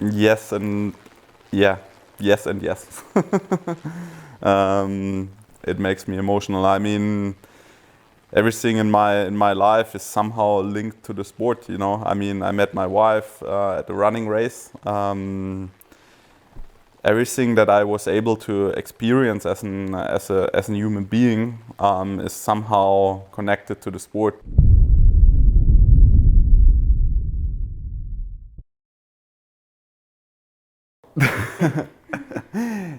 Yes and yeah, yes and yes. It makes me emotional. I mean, everything in my life is somehow linked to the sport. You know, I mean, I met my wife at the running race. Everything that I was able to experience as a human being is somehow connected to the sport.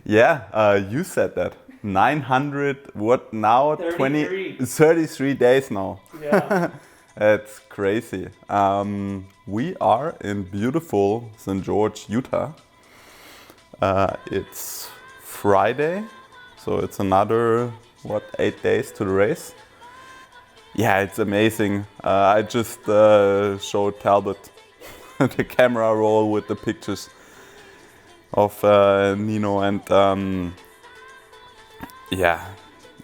Yeah, you said that. 900, what now? 33 days now. Yeah. That's crazy. We are in beautiful St. George, Utah. It's Friday, so it's another, 8 days to the race. Yeah, it's amazing. I just showed Talbot the camera roll with the pictures of Nino, and yeah,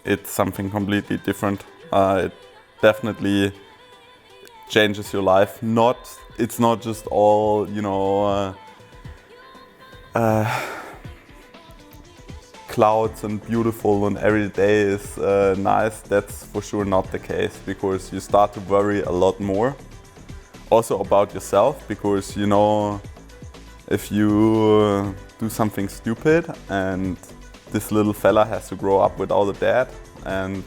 it's something completely different. It definitely changes your life. It's not just all, clouds and beautiful and every day is nice. That's for sure not the case, because you start to worry a lot more also about yourself, because if you do something stupid and this little fella has to grow up without a dad, and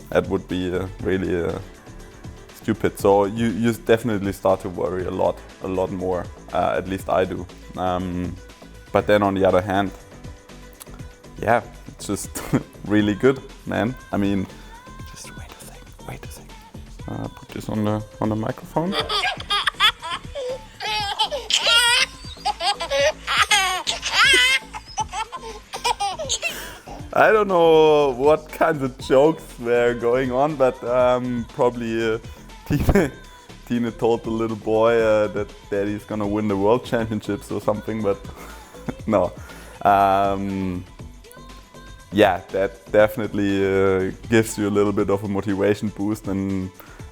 that would be really stupid. So you definitely start to worry a lot more. At least I do. But then on the other hand, yeah, it's just really good, man. I mean, just wait a second. Put this on the microphone. I don't know what kinds of jokes were going on, but probably Tine told the little boy that daddy's gonna win the World Championships or something, but no. Yeah, that definitely gives you a little bit of a motivation boost, and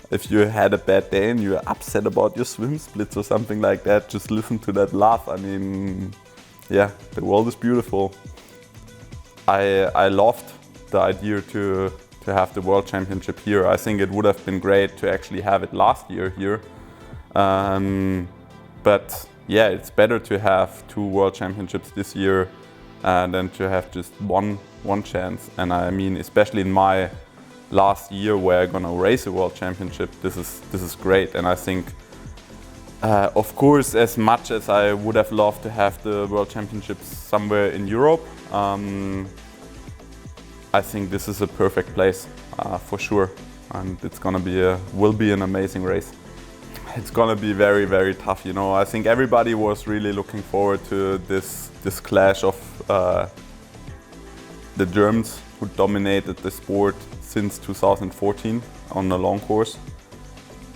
if you had a bad day and you're upset about your swim splits or something like that, just listen to that laugh. I mean, yeah, the world is beautiful. I loved the idea to have the World Championship here. I think it would have been great to actually have it last year here. But yeah, it's better to have 2 World Championships this year than to have just one chance. And I mean, especially in my last year where I'm gonna race a World Championship, this is great. And I think, of course, as much as I would have loved to have the World Championships somewhere in Europe, I think this is a perfect place for sure, and it's gonna will be an amazing race. It's gonna be very, very tough. I think everybody was really looking forward to this clash of the Germans, who dominated the sport since 2014 on the long course,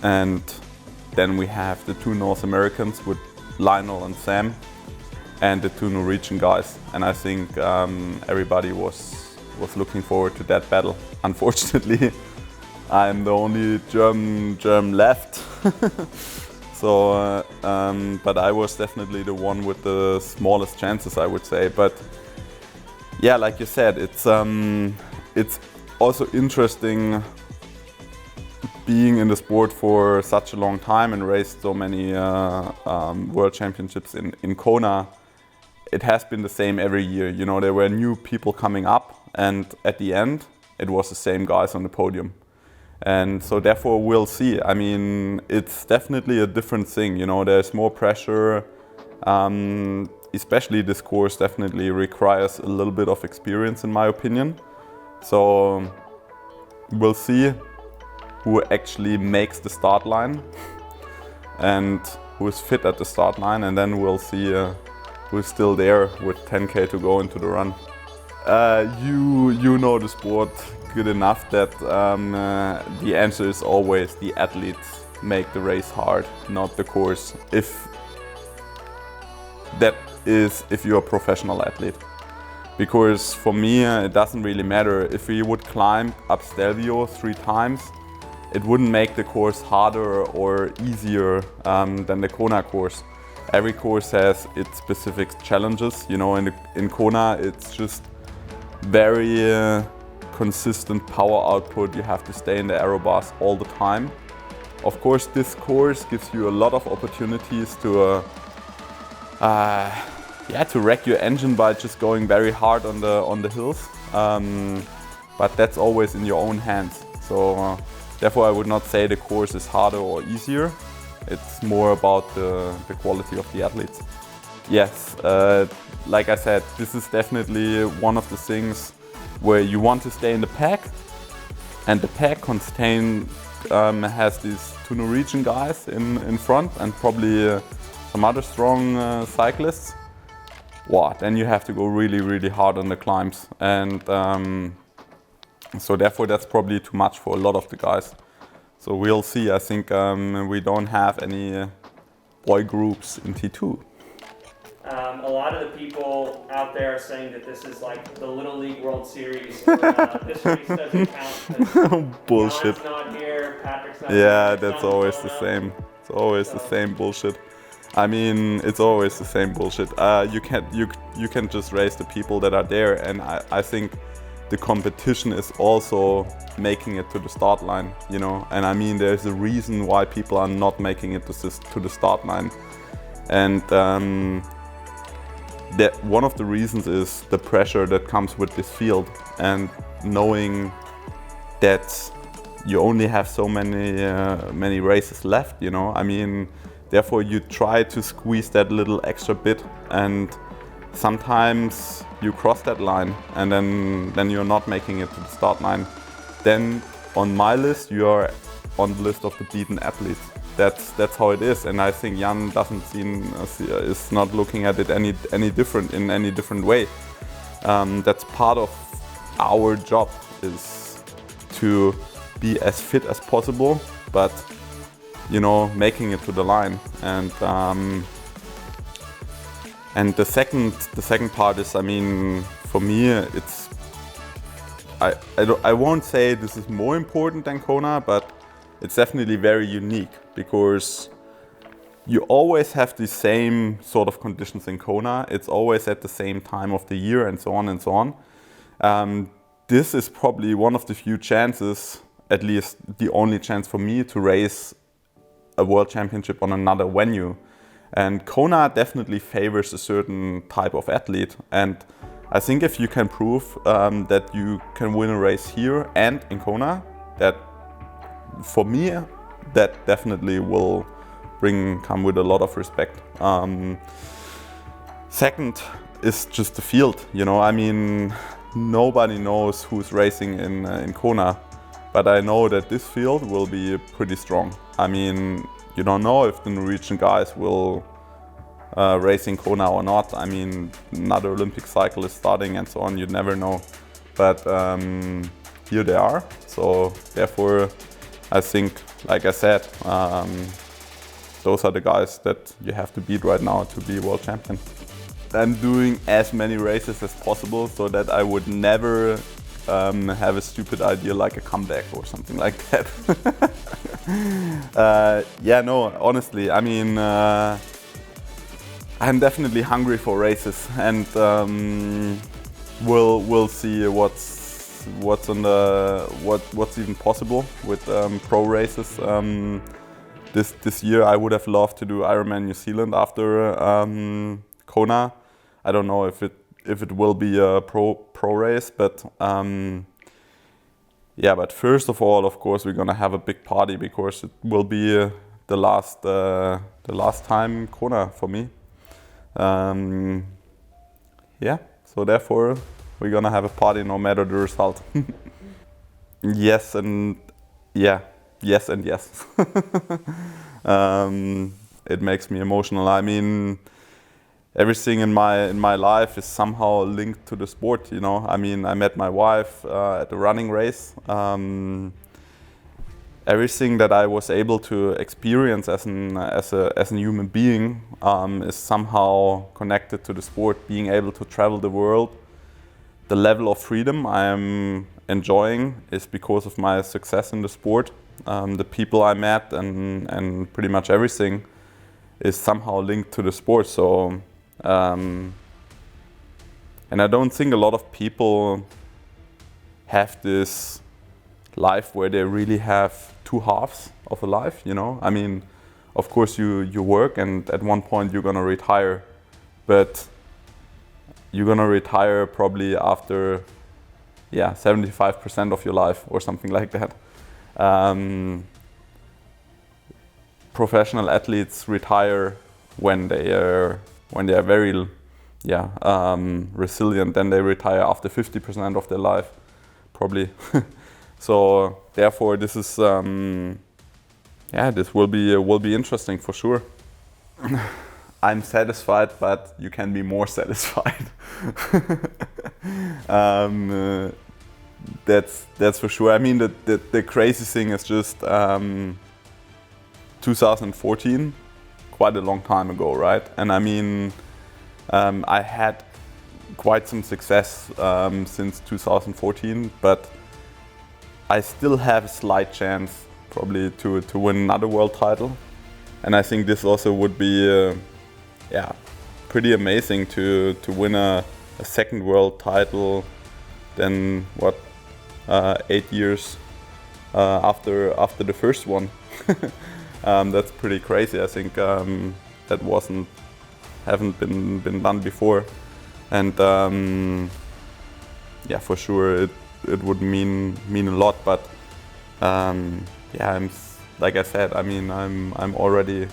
and then we have the 2 North Americans with Lionel and Sam, and the 2 Norwegian guys. And I think everybody was looking forward to that battle. Unfortunately, I'm the only German left. So, but I was definitely the one with the smallest chances, I would say. But yeah, like you said, it's also interesting being in the sport for such a long time and raced so many World Championships in Kona. It has been the same every year. There were new people coming up, and at the end, it was the same guys on the podium. And so therefore we'll see. I mean, it's definitely a different thing. There's more pressure. Especially this course definitely requires a little bit of experience, in my opinion. So we'll see who actually makes the start line and who is fit at the start line, and then we'll see who's still there with 10K to go into the run. You know the sport good enough that the answer is always the athletes make the race hard, not the course. If you're a professional athlete. Because for me, it doesn't really matter. If we would climb up Stelvio 3 times, it wouldn't make the course harder or easier than the Kona course. every course has its specific challenges. You know, in Kona, it's just very consistent power output. You have to stay in the aero bars all the time. Of course, this course gives you a lot of opportunities to to wreck your engine by just going very hard on the hills. But that's always in your own hands. So therefore, I would not say the course is harder or easier. It's more about the quality of the athletes. Yes, like I said, this is definitely one of the things where you want to stay in the pack, and the pack has these two Norwegian guys in front and probably some other strong cyclists. Wow, then you have to go really, really hard on the climbs, and so therefore that's probably too much for a lot of the guys. So we'll see. I think we don't have any boy groups in T2. A lot of the people out there are saying that this is like the Little League World Series. Or, this race doesn't count. Bullshit. John's not here, Patrick's not Yeah, here. that's always the same. It's always the same bullshit. I mean, it's always the same bullshit. You can just race the people that are there, and I think the competition is also making it to the start line, you know. And I mean, there's a reason why people are not making it to the start line, and that one of the reasons is the pressure that comes with this field, and knowing that you only have so many races left, you know. I mean, therefore you try to squeeze that little extra bit, and sometimes you cross that line and then you're not making it to the start line. Then on my list, you are on the list of the beaten athletes. That's how it is, and I think Jan is not looking at it any different in any different way. That's part of our job, is to be as fit as possible, but you know, making it to the line. And the second part is, I mean, for me, it's I won't say this is more important than Kona, but it's definitely very unique, because you always have the same sort of conditions in Kona. It's always at the same time of the year, and so on and so on. This is probably one of the few chances, at least the only chance for me, to race a world championship on another venue. And Kona definitely favors a certain type of athlete. And I think if you can prove that you can win a race here and in Kona, that for me, that definitely will come with a lot of respect. Second is just the field, you know. I mean, nobody knows who's racing in Kona, but I know that this field will be pretty strong. I mean, you don't know if the Norwegian guys will race in Kona or not. I mean, another Olympic cycle is starting and so on, you never know. But here they are, so therefore I think, like I said, those are the guys that you have to beat right now to be world champion. I'm doing as many races as possible so that I would never have a stupid idea like a comeback or something like that. Yeah, no, honestly, I mean, I'm definitely hungry for races, and we'll see what's even possible with pro races. This year I would have loved to do Ironman New Zealand after Kona. I don't know if it will be a pro race, but yeah. But first of all, of course, we're gonna have a big party, because it will be the last time Kona for me. Yeah. So therefore, we're gonna have a party no matter the result. Yes and yeah. Yes and yes. It makes me emotional. I mean, everything in my life is somehow linked to the sport, you know. I mean, I met my wife at a running race. Everything that I was able to experience as a human being is somehow connected to the sport. Being able to travel the world, the level of freedom I am enjoying is because of my success in the sport. The people I met and pretty much everything. is somehow linked to the sport. So, and I don't think a lot of people have this life where they really have two halves of a life, you know? I mean, of course you work, and at one point you're gonna retire, but you're gonna retire probably after 75% of your life or something like that. Professional athletes retire when they are very resilient. Then they retire after 50% of their life, probably. So therefore, this is this will be interesting for sure. I'm satisfied, but you can be more satisfied. That's for sure. I mean, the crazy thing is just 2014, quite a long time ago, right? And I mean, I had quite some success since 2014, but I still have a slight chance probably to win another world title. And I think this also would be pretty amazing to win a second world title then 8 years after the first one. That's pretty crazy. I think that haven't been done before, and for sure it would mean a lot. But like I said, I mean, I'm already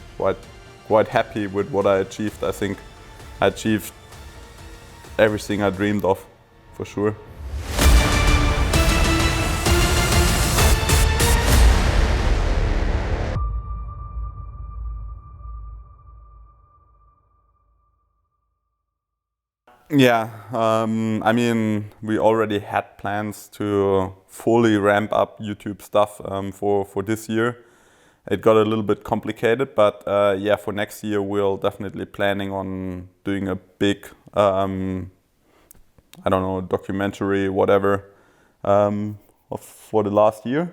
quite happy with what I achieved. I think I achieved everything I dreamed of, for sure. Yeah, I mean, we already had plans to fully ramp up YouTube stuff for this year. It got a little bit complicated, but for next year we're definitely planning on doing a big, documentary, whatever, for the last year,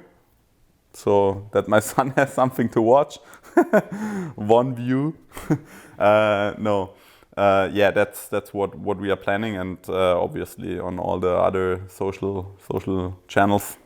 so that my son has something to watch. One view. That's what we are planning, and obviously on all the other social channels.